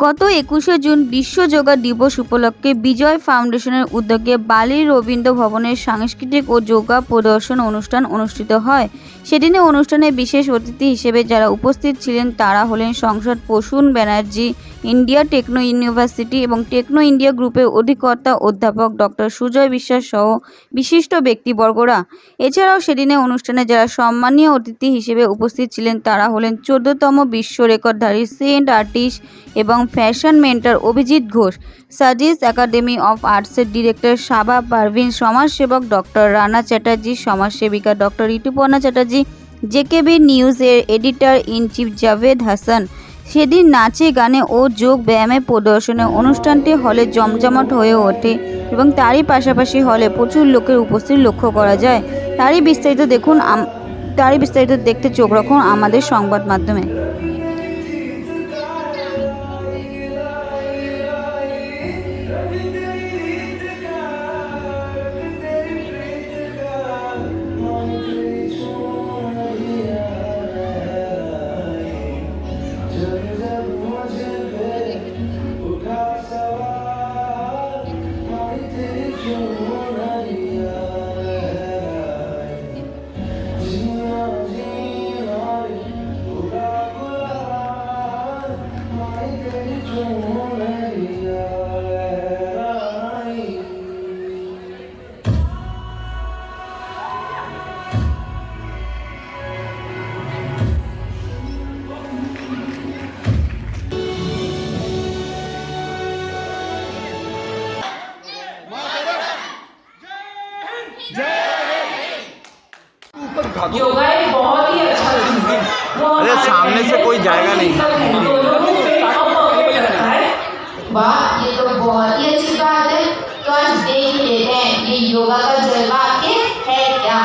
গত 21শে জুন বিশ্ব যোগা দিবস উপলক্ষে বিজয় ফাউন্ডেশনের উদ্যোগে বালির রবীন্দ্র ভবনের সাংস্কৃতিক ও যোগা প্রদর্শন অনুষ্ঠান অনুষ্ঠিত হয়। সেদিনে অনুষ্ঠানে বিশেষ অতিথি হিসেবে যারা উপস্থিত ছিলেন তারা হলেন সংসদ Prasun Banerjee, India Techno University এবং টেকনো ইন্ডিয়া গ্রুপের অধিকর্তা অধ্যাপক ডক্টর সুজয় বিশ্বাস সহ বিশিষ্ট ব্যক্তিবর্গরা। এছাড়াও সেদিনে অনুষ্ঠানে যারা সম্মানীয় অতিথি হিসেবে উপস্থিত ছিলেন তারা হলেন 14তম বিশ্ব রেকর্ডধারী সেন্ট আর্টিস্ট এবং fashion mentor Abhijit Ghosh, Sajis academy of আর্টসের ডিরেক্টর সাবা পারভিন, সমাজসেবক ডক্টর রানা চ্যাটার্জি, সমাজসেবিকা ডক্টর ঋতুপর্ণা চ্যাটার্জি, জেকেবি নিউজের editor in chief Javed Hasan. সেদিন নাচে গানে ও যোগ ব্যায়ামে প্রদর্শনের অনুষ্ঠানটি হলে জমজমাট হয়ে ওঠে এবং তারই পাশাপাশি হলে প্রচুর লোকের উপস্থিতি লক্ষ্য করা যায়। তারই বিস্তারিত দেখতে চোখ রাখুন আমাদের সংবাদ মাধ্যমে। योगा एक बहुत ही अच्छा चीज है। अरे सामने से कोई जाएगा नहीं। वाह, ये तो बहुत ही अच्छी बात है। तो आज देख लेते हैं ये योगा का जलवा आखिर है क्या।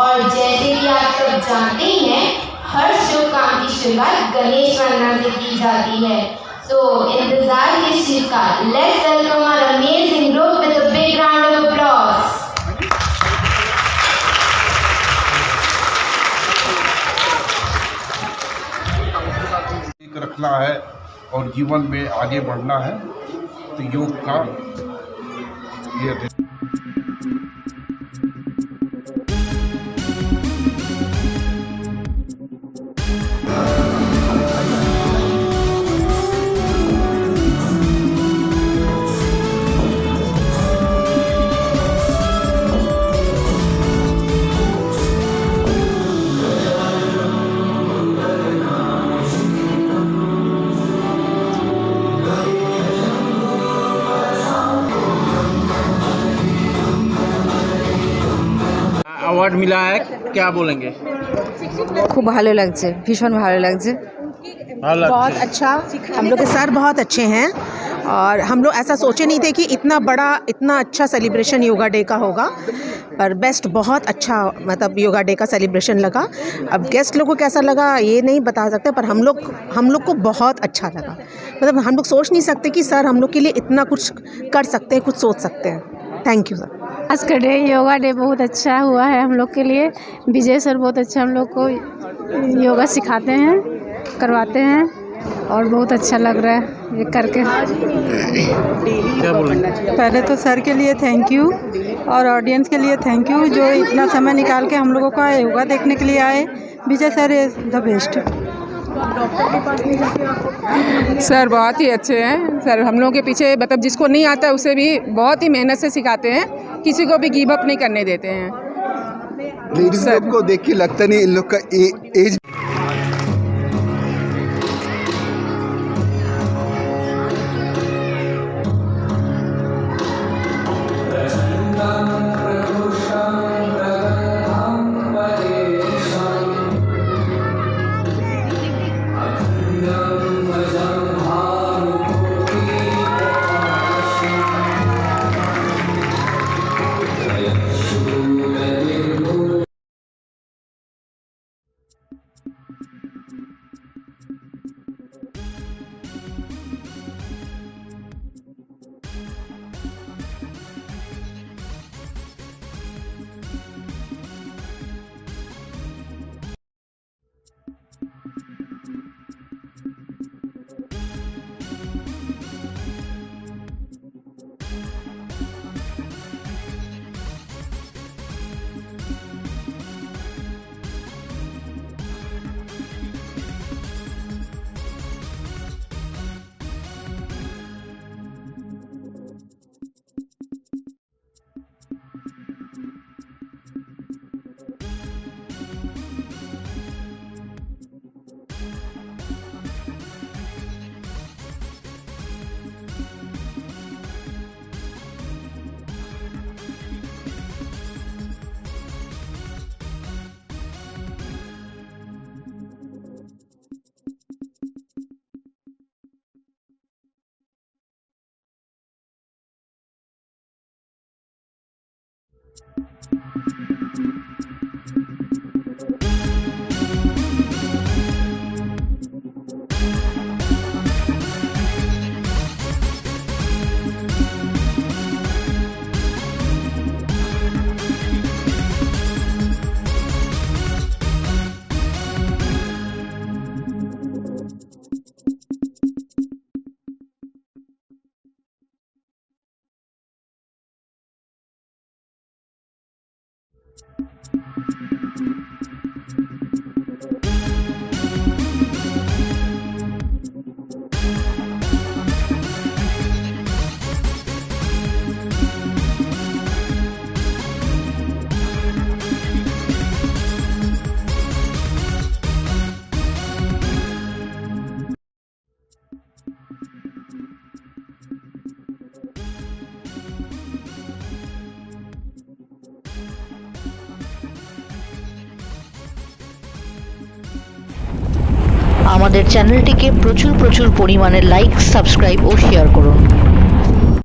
और जैसे कि आप सब जानते ही हैं, हर शुभ काम की शुरुआत गणेश वंदना से की जाती है। तो इंतजार किस चीज का? Let's welcome our amazing group with a big round of applause. रखना है और जीवन में आगे बढ़ना है तो योग का ये अवार्ड मिला है, क्या बोलेंगे? खूब ভালো লাগছে, ভীষণ ভালো লাগছে। बहुत अच्छा, हम लोग के सर बहुत अच्छे हैं और हम लोग ऐसा सोचे नहीं थे कि इतना बड़ा इतना अच्छा सेलिब्रेशन योगा डे का होगा, पर बेस्ट बहुत अच्छा मतलब योगा डे का सेलिब्रेशन लगा। अब गेस्ट लोग को कैसा लगा ये नहीं बता सकते, पर हम लोग को बहुत अच्छा लगा। मतलब हम लोग सोच नहीं सकते कि सर हम लोग के लिए इतना कुछ कर सकते हैं, कुछ सोच सकते हैं। Thank you sir. आज का डे योगा डे बहुत अच्छा हुआ है हम लोग के लिए। विजय सर बहुत अच्छा हम लोग को योगा सिखाते हैं, करवाते हैं और बहुत अच्छा लग रहा है ये करके। क्या बोलेंगे? पहले तो सर के लिए थैंक यू और ऑडियंस के लिए थैंक यू जो इतना समय निकाल के हम लोगों का योगा देखने के लिए आए। Vijay sir is the best. Sir बहुत ही अच्छे हैं सर, हम लोगों के पीछे मतलब जिसको नहीं आता उसे भी बहुत ही मेहनत से सिखाते हैं, किसी को भी गिव अप नहीं करने देते हैं। लेडीज लोग को देख के लगता नहीं इन लोग का एज আমাদের চ্যানেলটিকে প্রচুর পরিমাণে লাইক, সাবস্ক্রাইব ও শেয়ার করুন।